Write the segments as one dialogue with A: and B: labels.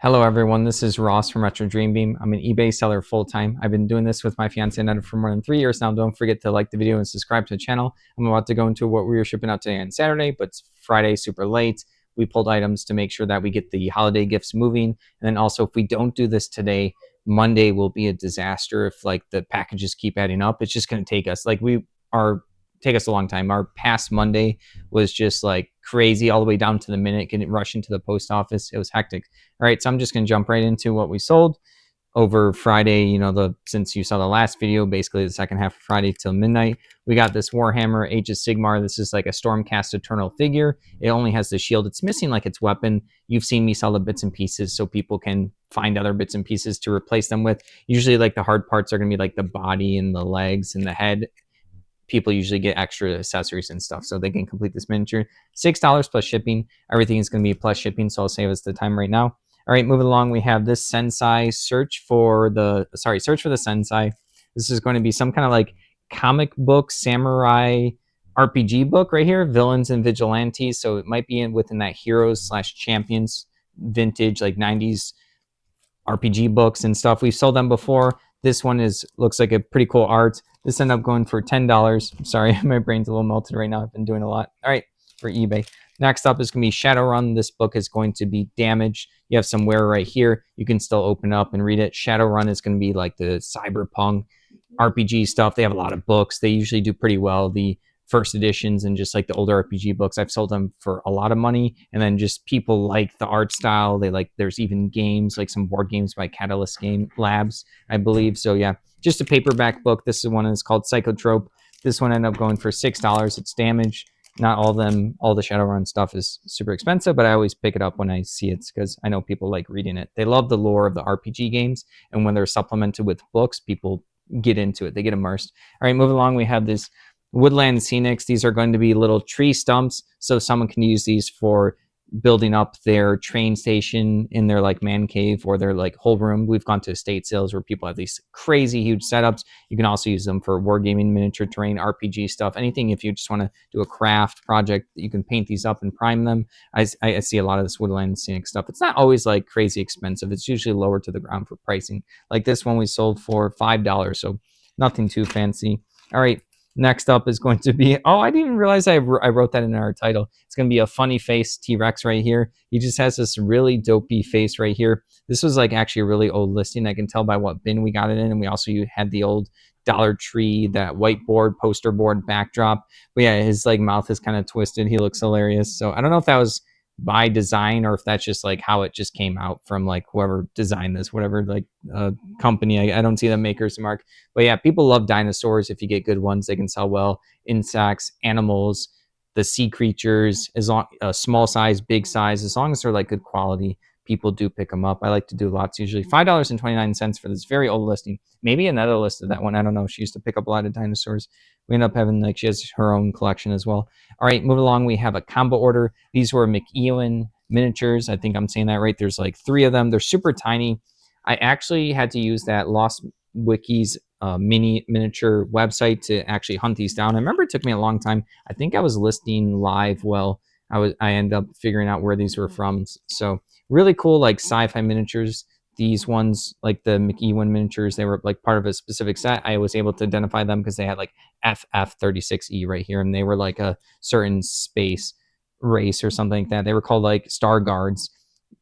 A: Hello everyone, this is Ross from retrodreambeam. I'm an eBay seller full-time. I've been doing this with my fiance Netta for more than 3 years now. Don't forget to like the video and subscribe to the channel. I'm about to go into what we were shipping out today on Saturday, but it's Friday, super late. We pulled items to make sure that we get the holiday gifts moving. And then also, if we don't do this today, Monday will be a disaster if like the packages keep adding up. It's just going to take us take us a long time. Our past Monday was just like crazy all the way down to the minute, getting rush into the post office. It was hectic. All right, so I'm just going to jump right into what we sold over Friday. Since you saw the last video, basically the second half of Friday till midnight, we got this Warhammer Age of Sigmar. This is like a Stormcast Eternal figure. It only has the shield. It's missing like its weapon. You've seen me sell the bits and pieces so people can find other bits and pieces to replace them with. Usually like the hard parts are going to be like the body and the legs and the head. People usually get extra accessories and stuff so they can complete this miniature. $6 plus shipping. Everything is going to be plus shipping, so I'll save us the time right now. All right, moving along, we have this Sensei search for the Sensei. This is going to be some kind of like comic book samurai RPG book right here, villains and vigilantes. So it might be within that heroes/champions vintage like 90s RPG books and stuff. We've sold them before. This one looks like a pretty cool art. This ended up going for $10. I'm sorry, my brain's a little melted right now. I've been doing a lot. All right, for eBay. Next up is going to be Shadowrun. This book is going to be damaged. You have some wear right here. You can still open up and read it. Shadowrun is going to be like the cyberpunk RPG stuff. They have a lot of books. They usually do pretty well. The first editions and just like the older RPG books, I've sold them for a lot of money. And then just people like the art style. There's even games, like some board games by Catalyst Game Labs, I believe. So yeah, just a paperback book. This is one that's called Psychotrope. This one ended up going for $6. It's damaged. Not all the Shadowrun stuff is super expensive, but I always pick it up when I see it because I know people like reading it. They love the lore of the RPG games, and when they're supplemented with books, people get into it. They get immersed. All right, moving along, we have this Woodland Scenics. These are going to be little tree stumps, so someone can use these for building up their train station in their like man cave or their like whole room. We've gone to estate sales where people have these crazy huge setups. You can also use them for wargaming, miniature terrain, RPG stuff, anything. If you just want to do a craft project, you can paint these up and prime them. I see a lot of this Woodland Scenic stuff. It's not always like crazy expensive. It's usually lower to the ground for pricing. Like this one we sold for $5, so nothing too fancy. All right, next up is going to be, oh, I didn't even realize I wrote that in our title. It's going to be a funny face T-Rex right here. He just has this really dopey face right here. This was like actually a really old listing. I can tell by what bin we got it in. And we also had the old Dollar Tree, that whiteboard, poster board backdrop. But yeah, his like mouth is kind of twisted. He looks hilarious. So I don't know if that was by design or if that's just like how it just came out from like whoever designed this, whatever like company. I don't see the maker's mark. But yeah, people love dinosaurs. If you get good ones, they can sell well. Insects, animals, the sea creatures, as long small size, big size, as long as they're like good quality, people do pick them up. I like to do lots. Usually $5.29 for this very old listing. Maybe another list of that one. I don't know. She used to pick up a lot of dinosaurs. We end up having like she has her own collection as well. All right, moving along. We have a combo order. These were McEwen miniatures. I think I'm saying that right. There's like 3 of them. They're super tiny. I actually had to use that Lost Wikis miniature website to actually hunt these down. I remember it took me a long time. I think I was listing live. Well, I ended up figuring out where these were from. So really cool, like sci-fi miniatures. These ones, like the McEwen miniatures, they were like part of a specific set. I was able to identify them because they had like FF36E right here, and they were like a certain space race or something like that. They were called like Star Guards.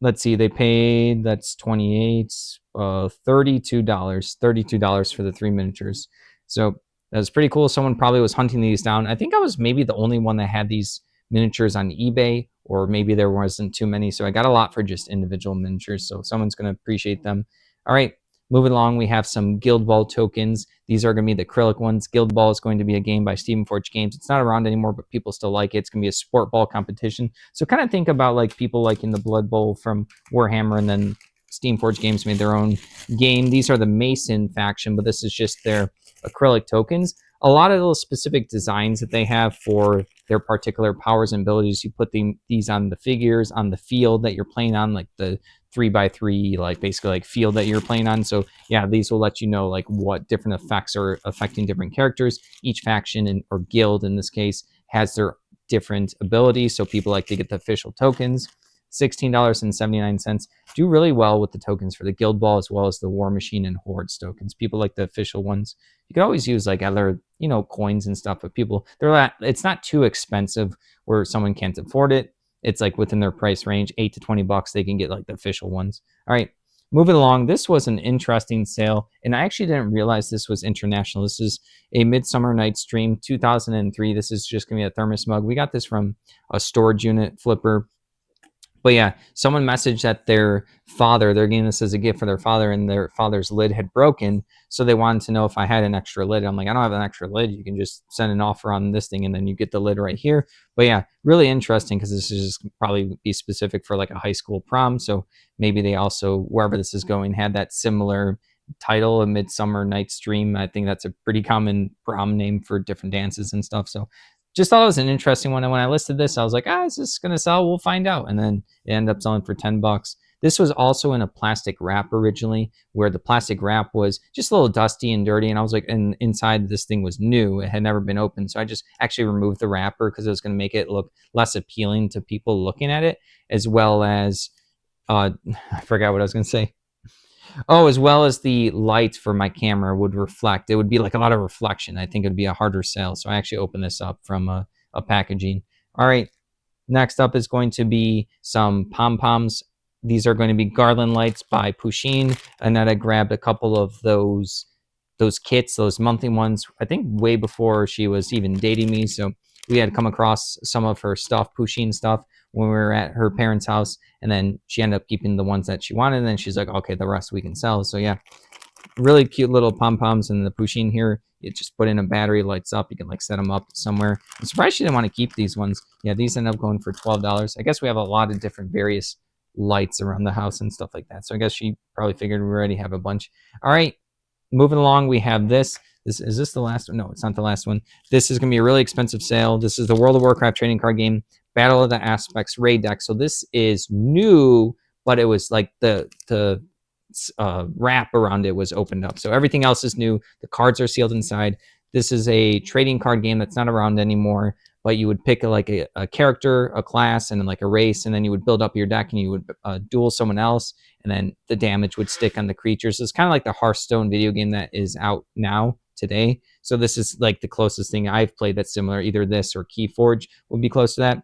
A: Let's see, they paid, that's 28, $32 for the 3 miniatures. So that was pretty cool. Someone probably was hunting these down. I think I was maybe the only one that had these miniatures on eBay, or maybe there wasn't too many. So I got a lot for just individual miniatures. So someone's going to appreciate them. All right, moving along, we have some Guild Ball tokens. These are going to be the acrylic ones. Guild Ball is going to be a game by Stephen Forge Games. It's not around anymore, but people still like it. It's going to be a sport ball competition. So kind of think about like people liking the Blood Bowl from Warhammer, and then Steam Forge Games made their own game. These are the Mason faction, but this is just their acrylic tokens. A lot of those specific designs that they have for their particular powers and abilities, you put these on the figures on the field that you're playing on, like the 3x3, like basically like field that you're playing on. So yeah, these will let you know like what different effects are affecting different characters. Each faction or guild in this case has their different abilities, so people like to get the official tokens. $16.79. Do really well with the tokens for the Guild Ball as well as the War Machine and Hordes tokens. People like the official ones. You could always use like other, coins and stuff, but it's not too expensive where someone can't afford it. It's like within their price range, $8 to $20. They can get like the official ones. All right, moving along. This was an interesting sale, and I actually didn't realize this was international. This is a Midsummer Night's Dream 2003. This is just gonna be a thermos mug. We got this from a storage unit flipper. But yeah, someone messaged that their father, they're getting this as a gift for their father, and their father's lid had broken. So they wanted to know if I had an extra lid. I'm like, I don't have an extra lid. You can just send an offer on this thing, and then you get the lid right here. But yeah, really interesting because this is just probably be specific for like a high school prom. So maybe they also, wherever this is going, had that similar title, A Midsummer Night's Dream. I think that's a pretty common prom name for different dances and stuff. So just thought it was an interesting one. And when I listed this, I was like, is this going to sell? We'll find out. And then it ended up selling for $10. This was also in a plastic wrap originally, where the plastic wrap was just a little dusty and dirty. And I was like, and inside this thing was new. It had never been opened. So I just actually removed the wrapper because it was going to make it look less appealing to people looking at it, as well as, I forgot what I was going to say. Oh, as well as the light for my camera would reflect. It would be like a lot of reflection. I think it would be a harder sell. So I actually opened this up from a packaging. All right. Next up is going to be some pom-poms. These are going to be garland lights by Pusheen. And then I grabbed a couple of those kits, those monthly ones, I think way before she was even dating me. So we had come across some of her stuff, Pusheen stuff, when we were at her parents' house. And then she ended up keeping the ones that she wanted. And then she's like, okay, the rest we can sell. So yeah, really cute little pom-poms. And the Pusheen here, you just put in a battery, lights up. You can like set them up somewhere. I'm surprised she didn't want to keep these ones. Yeah, these end up going for $12. I guess we have a lot of different various lights around the house and stuff like that. So I guess she probably figured we already have a bunch. All right, moving along, we have this. Is this the last one? No, it's not the last one. This is going to be a really expensive sale. This is the World of Warcraft trading card game, Battle of the Aspects raid deck. So this is new, but it was like the wrap around it was opened up. So everything else is new. The cards are sealed inside. This is a trading card game that's not around anymore, but you would pick a character, a class, and then like a race, and then you would build up your deck and you would duel someone else, and then the damage would stick on the creatures. It's kind of like the Hearthstone video game that is out now today. So this is like the closest thing I've played that's similar. Either this or Keyforge would be close to that.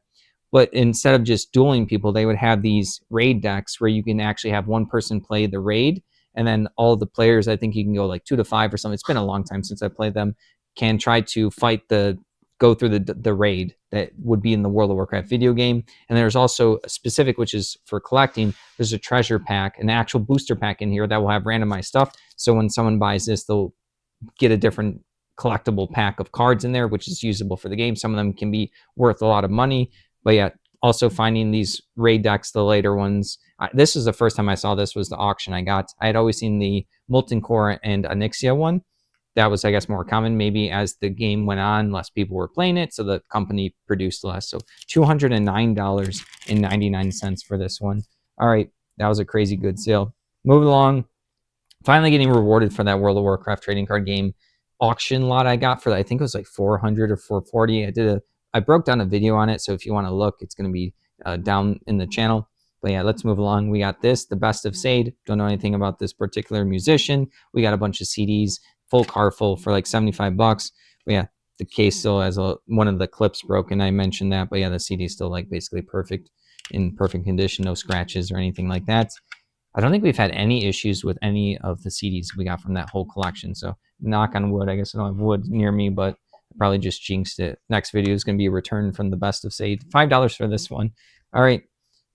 A: But instead of just dueling people, they would have these raid decks where you can actually have one person play the raid, and then all the players, I think you can go like 2 to 5 or something. It's been a long time since I played them, can try to go through the raid that would be in the World of Warcraft video game. And there's also a specific, which is for collecting. There's a treasure pack, an actual booster pack in here that will have randomized stuff. So when someone buys this, they'll get a different collectible pack of cards in there, which is usable for the game. Some of them can be worth a lot of money. But yeah, also finding these raid decks, the later ones. This is the first time I saw this, was the auction I got. I had always seen the Molten Core and Onyxia one. That was, I guess, more common. Maybe as the game went on, less people were playing it, so the company produced less. So $209.99 for this one. All right, that was a crazy good sale. Moving along, finally getting rewarded for that World of Warcraft trading card game auction lot I got for that. I think it was like 400 or 440. I broke down a video on it, so if you want to look, it's going to be down in the channel. But yeah, let's move along. We got this, The Best of Sade. Don't know anything about this particular musician. We got a bunch of CDs, full car full for like $75. But yeah, the case still has one of the clips broken. I mentioned that, but yeah, the CD is still like basically perfect, in perfect condition, no scratches or anything like that. I don't think we've had any issues with any of the CDs we got from that whole collection. So knock on wood. I guess I don't have wood near me, but I probably just jinxed it. Next video is going to be a return from The Best of Sade. $5 for this one. All right.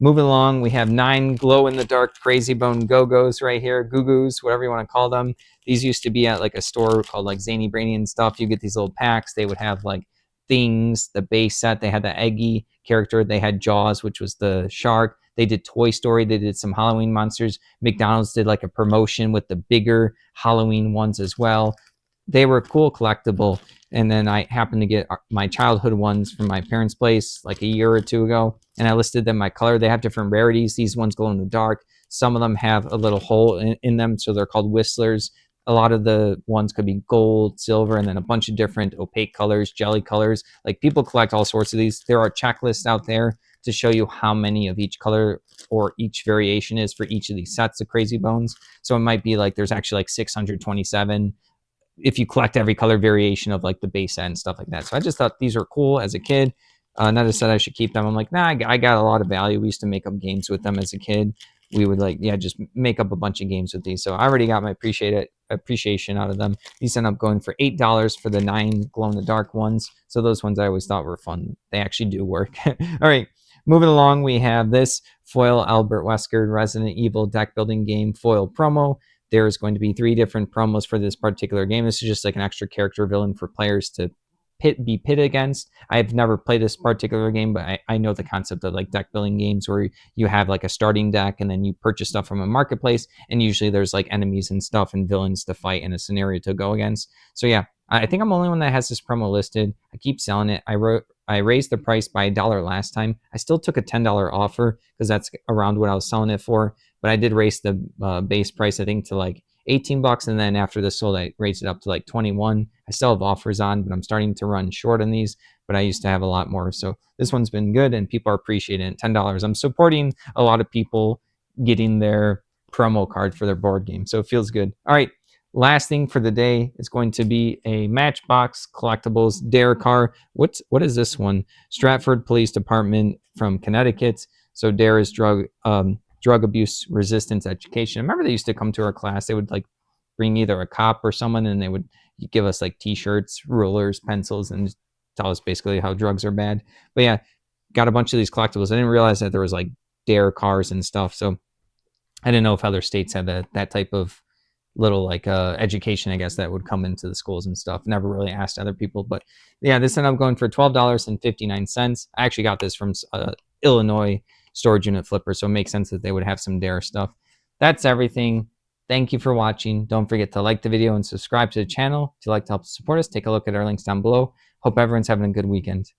A: Moving along, we have 9 glow-in-the-dark Crazy Bone Go-Go's right here. Goo-Goos, whatever you want to call them. These used to be at like a store called like Zany Brainy and stuff. You get these little packs. They would have like things, the base set. They had the Eggy character. They had Jaws, which was the shark. They did Toy Story. They did some Halloween monsters. McDonald's did like a promotion with the bigger Halloween ones as well. They were cool, collectible. And then I happened to get my childhood ones from my parents' place like a year or two ago, and I listed them by color. They have different rarities. These ones glow in the dark. Some of them have a little hole in them, so they're called whistlers. A lot of the ones could be gold, silver, and then a bunch of different opaque colors, jelly colors. Like, people collect all sorts of these. There are checklists out there to show you how many of each color or each variation is for each of these sets of Crazy Bones. So it might be like there's actually like 627 if you collect every color variation of like the base set and stuff like that. So I just thought these were cool as a kid. Netta said I should keep them. I'm like, nah, I got a lot of value. We used to make up games with them as a kid. We would like, yeah, just make up a bunch of games with these. So I already got my appreciation out of them. These end up going for $8 for the 9 glow-in-the-dark ones. So those ones I always thought were fun. They actually do work. All right, moving along, we have this foil Albert Wesker Resident Evil deck building game foil promo. There's going to be 3 different promos for this particular game. This is just like an extra character villain for players to be pitted against. I've never played this particular game, but I know the concept of like deck building games where you have like a starting deck and then you purchase stuff from a marketplace, and usually there's like enemies and stuff and villains to fight in a scenario to go against. So yeah, I think I'm the only one that has this promo listed. I keep selling it. I raised the price by $1 last time. I still took a $10 offer because that's around what I was selling it for, but I did raise the base price, I think, to like $18, and then after this sold, I raised it up to like 21. I still have offers on, but I'm starting to run short on these, but I used to have a lot more. So this one's been good and people are appreciating it. $10. I'm supporting a lot of people getting their promo card for their board game, so it feels good. All right, last thing for the day is going to be a Matchbox Collectibles Dare car. What is this one? Stratford Police Department from Connecticut. So Dare is drug abuse resistance education. I remember they used to come to our class. They would like bring either a cop or someone, and they would give us like t-shirts, rulers, pencils, and tell us basically how drugs are bad. But yeah, got a bunch of these collectibles. I didn't realize that there was like Dare cars and stuff. So I didn't know if other states had that type of little like education, I guess, that would come into the schools and stuff. Never really asked other people, but yeah, this ended up going for $12.59. I actually got this from Illinois storage unit flipper, so it makes sense that they would have some Dare stuff. That's everything. Thank you for watching. Don't forget to like the video and subscribe to the channel. If you'd like to help support us, take a look at our links down below. Hope everyone's having a good weekend.